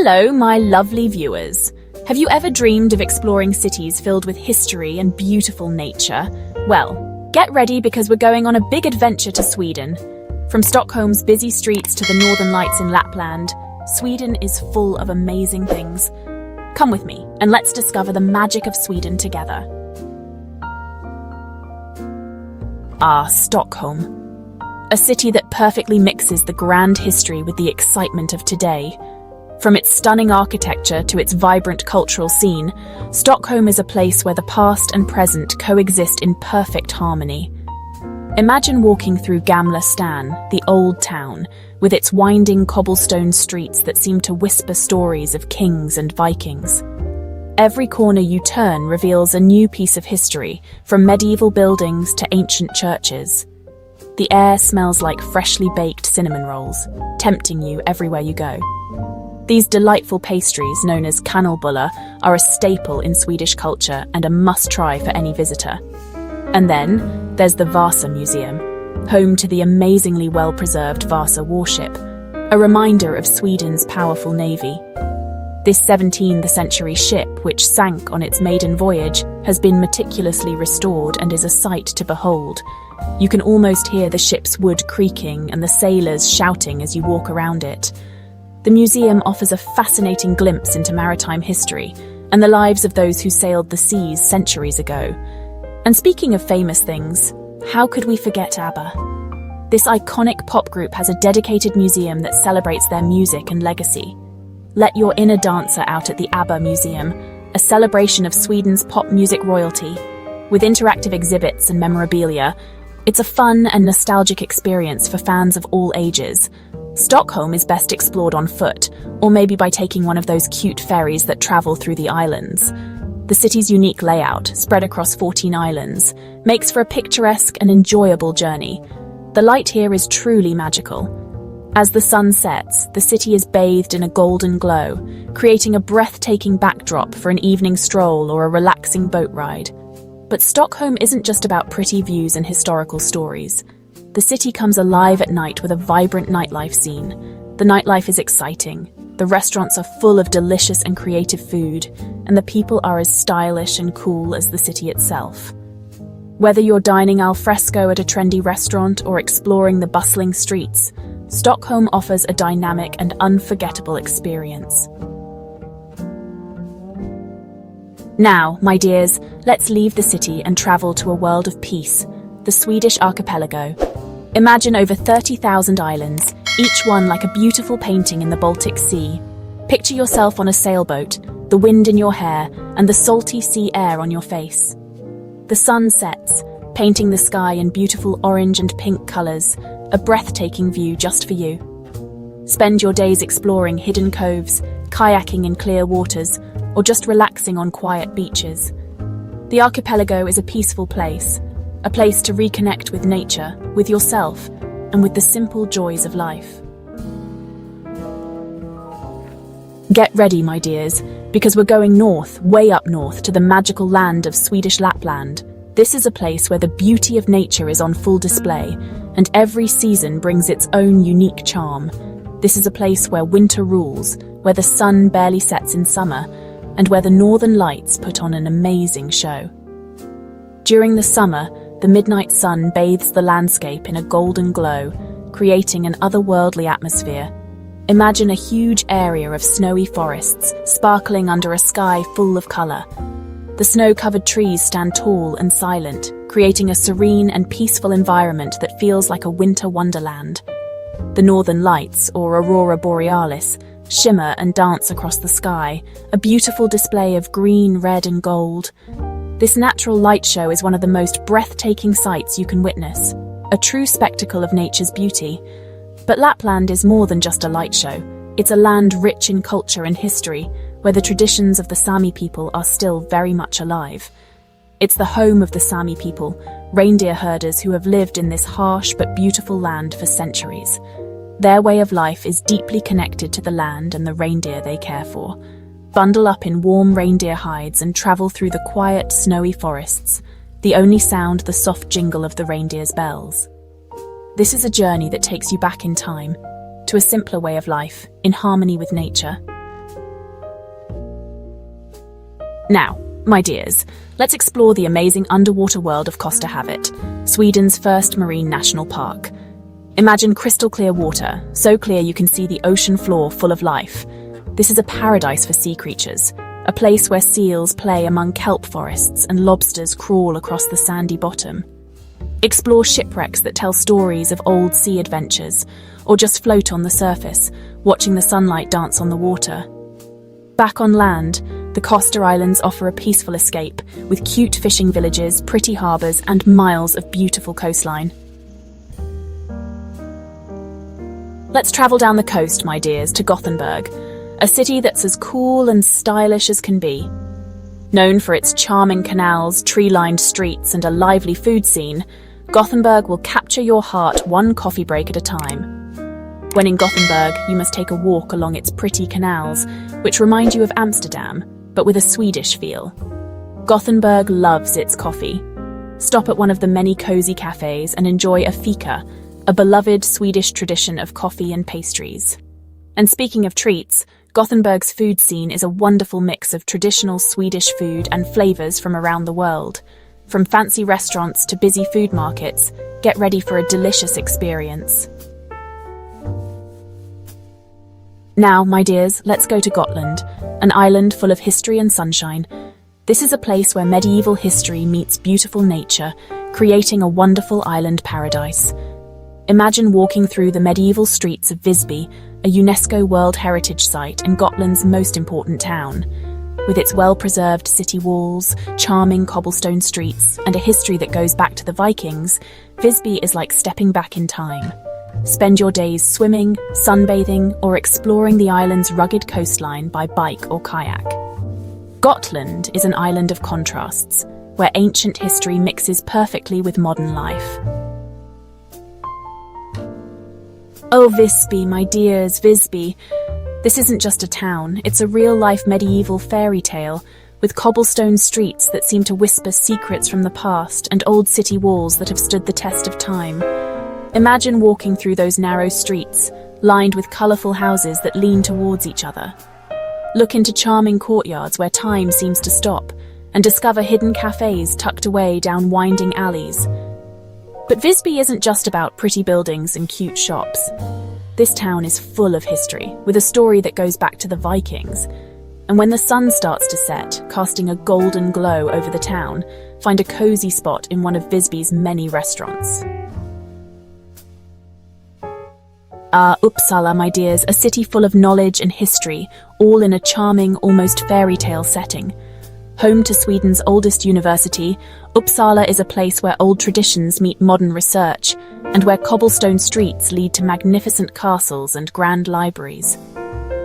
Hello, my lovely viewers. Have you ever dreamed of exploring cities filled with history and beautiful nature? Well, get ready because we're going on a big adventure to Sweden. From Stockholm's busy streets to the northern lights in Lapland, Sweden is full of amazing things. Come with me and let's discover the magic of Sweden together. Stockholm. A city that perfectly mixes the grand history with the excitement of today. From its stunning architecture to its vibrant cultural scene, Stockholm is a place where the past and present coexist in perfect harmony. Imagine walking through Gamla Stan, the old town, with its winding cobblestone streets that seem to whisper stories of kings and Vikings. Every corner you turn reveals a new piece of history, from medieval buildings to ancient churches. The air smells like freshly baked cinnamon rolls, tempting you everywhere you go. These delightful pastries, known as kanelbullar, are a staple in Swedish culture and a must-try for any visitor. And then there's the Vasa Museum, home to the amazingly well-preserved Vasa warship, a reminder of Sweden's powerful navy. This 17th century ship, which sank on its maiden voyage, has been meticulously restored and is a sight to behold. You can almost hear the ship's wood creaking and the sailors shouting as you walk around it. The museum offers a fascinating glimpse into maritime history and the lives of those who sailed the seas centuries ago. And speaking of famous things, how could we forget ABBA? This iconic pop group has a dedicated museum that celebrates their music and legacy. Let your inner dancer out at the ABBA Museum, a celebration of Sweden's pop music royalty. With interactive exhibits and memorabilia, it's a fun and nostalgic experience for fans of all ages. Stockholm is best explored on foot, or maybe by taking one of those cute ferries that travel through the islands. The city's unique layout, spread across 14 islands, makes for a picturesque and enjoyable journey. The light here is truly magical. As the sun sets, the city is bathed in a golden glow, creating a breathtaking backdrop for an evening stroll or a relaxing boat ride. But Stockholm isn't just about pretty views and historical stories. The city comes alive at night with a vibrant nightlife scene. The nightlife is exciting. The restaurants are full of delicious and creative food, and the people are as stylish and cool as the city itself. Whether you're dining al fresco at a trendy restaurant or exploring the bustling streets, Stockholm offers a dynamic and unforgettable experience. Now, my dears, let's leave the city and travel to a world of peace, the Swedish Archipelago. Imagine over 30,000 islands, each one like a beautiful painting in the Baltic Sea. Picture yourself on a sailboat, the wind in your hair, and the salty sea air on your face. The sun sets, painting the sky in beautiful orange and pink colors, a breathtaking view just for you. Spend your days exploring hidden coves, kayaking in clear waters, or just relaxing on quiet beaches. The archipelago is a peaceful place, a place to reconnect with nature, with yourself, and with the simple joys of life. Get ready, my dears, because we're going north, way up north, to the magical land of Swedish Lapland. This is a place where the beauty of nature is on full display, and every season brings its own unique charm. This is a place where winter rules, where the sun barely sets in summer, and where the northern lights put on an amazing show. During the summer, the midnight sun bathes the landscape in a golden glow, creating an otherworldly atmosphere. Imagine a huge area of snowy forests, sparkling under a sky full of color. The snow-covered trees stand tall and silent, creating a serene and peaceful environment that feels like a winter wonderland. The northern lights, or Aurora borealis, shimmer and dance across the sky, a beautiful display of green, red, and gold. This natural light show is one of the most breathtaking sights you can witness, a true spectacle of nature's beauty. But Lapland is more than just a light show. It's a land rich in culture and history, where the traditions of the Sami people are still very much alive. It's the home of the Sami people, reindeer herders who have lived in this harsh but beautiful land for centuries. Their way of life is deeply connected to the land and the reindeer they care for. Bundle up in warm reindeer hides and travel through the quiet, snowy forests, the only sound the soft jingle of the reindeer's bells. This is a journey that takes you back in time, to a simpler way of life, in harmony with nature. Now, my dears, let's explore the amazing underwater world of Kosta Havet, Sweden's first marine national park. Imagine crystal clear water, so clear you can see the ocean floor full of life. This is a paradise for sea creatures, a place where seals play among kelp forests and lobsters crawl across the sandy bottom. Explore shipwrecks that tell stories of old sea adventures, or just float on the surface, watching the sunlight dance on the water. Back on land, the Kosta Islands offer a peaceful escape, with cute fishing villages, pretty harbours, and miles of beautiful coastline. Let's travel down the coast, my dears, to Gothenburg, a city that's as cool and stylish as can be. Known for its charming canals, tree-lined streets, and a lively food scene, Gothenburg will capture your heart one coffee break at a time. When in Gothenburg, you must take a walk along its pretty canals, which remind you of Amsterdam, but with a Swedish feel. Gothenburg loves its coffee. Stop at one of the many cozy cafes and enjoy a fika, a beloved Swedish tradition of coffee and pastries. And speaking of treats, Gothenburg's food scene is a wonderful mix of traditional Swedish food and flavours from around the world. From fancy restaurants to busy food markets, get ready for a delicious experience. Now, my dears, let's go to Gotland, an island full of history and sunshine. This is a place where medieval history meets beautiful nature, creating a wonderful island paradise. Imagine walking through the medieval streets of Visby, a UNESCO World Heritage Site and Gotland's most important town. With its well-preserved city walls, charming cobblestone streets, and a history that goes back to the Vikings, Visby is like stepping back in time. Spend your days swimming, sunbathing, or exploring the island's rugged coastline by bike or kayak. Gotland is an island of contrasts, where ancient history mixes perfectly with modern life. Oh, Visby, my dears, Visby. This isn't just a town, it's a real-life medieval fairy tale, with cobblestone streets that seem to whisper secrets from the past and old city walls that have stood the test of time. Imagine walking through those narrow streets, lined with colourful houses that lean towards each other. Look into charming courtyards where time seems to stop, and discover hidden cafes tucked away down winding alleys. But Visby isn't just about pretty buildings and cute shops. This town is full of history, with a story that goes back to the Vikings. And when the sun starts to set, casting a golden glow over the town, find a cozy spot in one of Visby's many restaurants. Uppsala, my dears, a city full of knowledge and history, all in a charming, almost fairy tale setting. Home to Sweden's oldest university, Uppsala is a place where old traditions meet modern research, and where cobblestone streets lead to magnificent castles and grand libraries.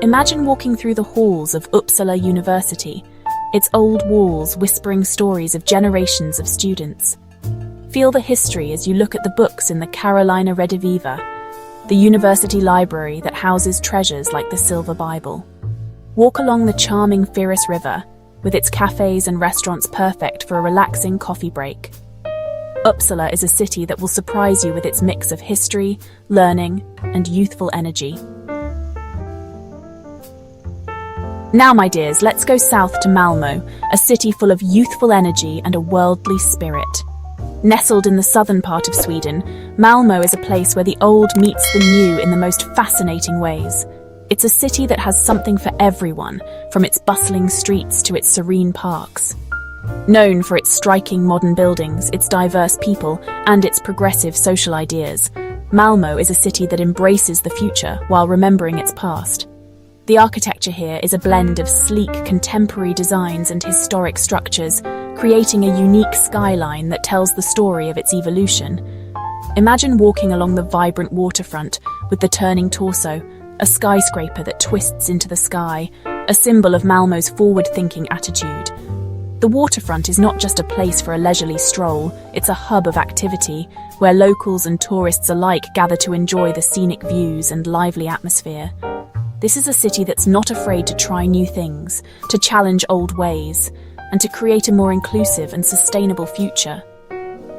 Imagine walking through the halls of Uppsala University, its old walls whispering stories of generations of students. Feel the history as you look at the books in the Carolina Rediviva, the university library that houses treasures like the Silver Bible. Walk along the charming Firis River, with its cafes and restaurants perfect for a relaxing coffee break. Uppsala is a city that will surprise you with its mix of history, learning, and youthful energy. Now, my dears, let's go south to Malmö, a city full of youthful energy and a worldly spirit. Nestled in the southern part of Sweden, Malmö is a place where the old meets the new in the most fascinating ways. It's a city that has something for everyone, from its bustling streets to its serene parks. Known for its striking modern buildings, its diverse people, and its progressive social ideas, Malmö is a city that embraces the future while remembering its past. The architecture here is a blend of sleek contemporary designs and historic structures, creating a unique skyline that tells the story of its evolution. Imagine walking along the vibrant waterfront with the turning torso, a skyscraper that twists into the sky, a symbol of Malmö's forward-thinking attitude. The waterfront is not just a place for a leisurely stroll, it's a hub of activity, where locals and tourists alike gather to enjoy the scenic views and lively atmosphere. This is a city that's not afraid to try new things, to challenge old ways, and to create a more inclusive and sustainable future.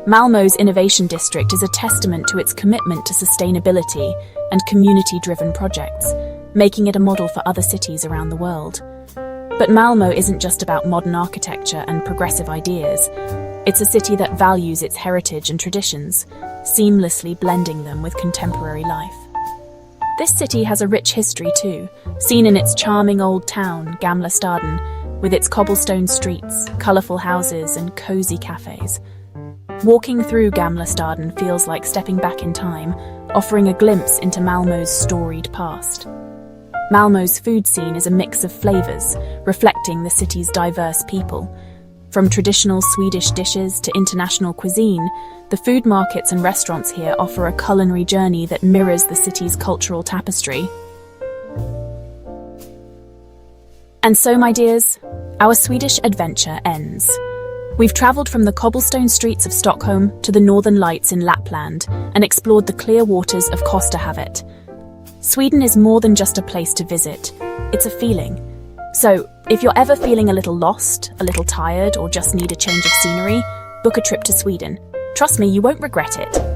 Malmö's Innovation District is a testament to its commitment to sustainability and community-driven projects, making it a model for other cities around the world. But Malmö isn't just about modern architecture and progressive ideas. It's a city that values its heritage and traditions, seamlessly blending them with contemporary life. This city has a rich history too, seen in its charming old town, Gamla Stan, with its cobblestone streets, colourful houses and cosy cafes. Walking through Gamla Stan feels like stepping back in time, offering a glimpse into Malmö's storied past. Malmö's food scene is a mix of flavours, reflecting the city's diverse people. From traditional Swedish dishes to international cuisine, the food markets and restaurants here offer a culinary journey that mirrors the city's cultural tapestry. And so, my dears, our Swedish adventure ends. We've travelled from the cobblestone streets of Stockholm to the northern lights in Lapland and explored the clear waters of Kosterhavet. Sweden is more than just a place to visit, it's a feeling. So, if you're ever feeling a little lost, a little tired, or just need a change of scenery, book a trip to Sweden. Trust me, you won't regret it.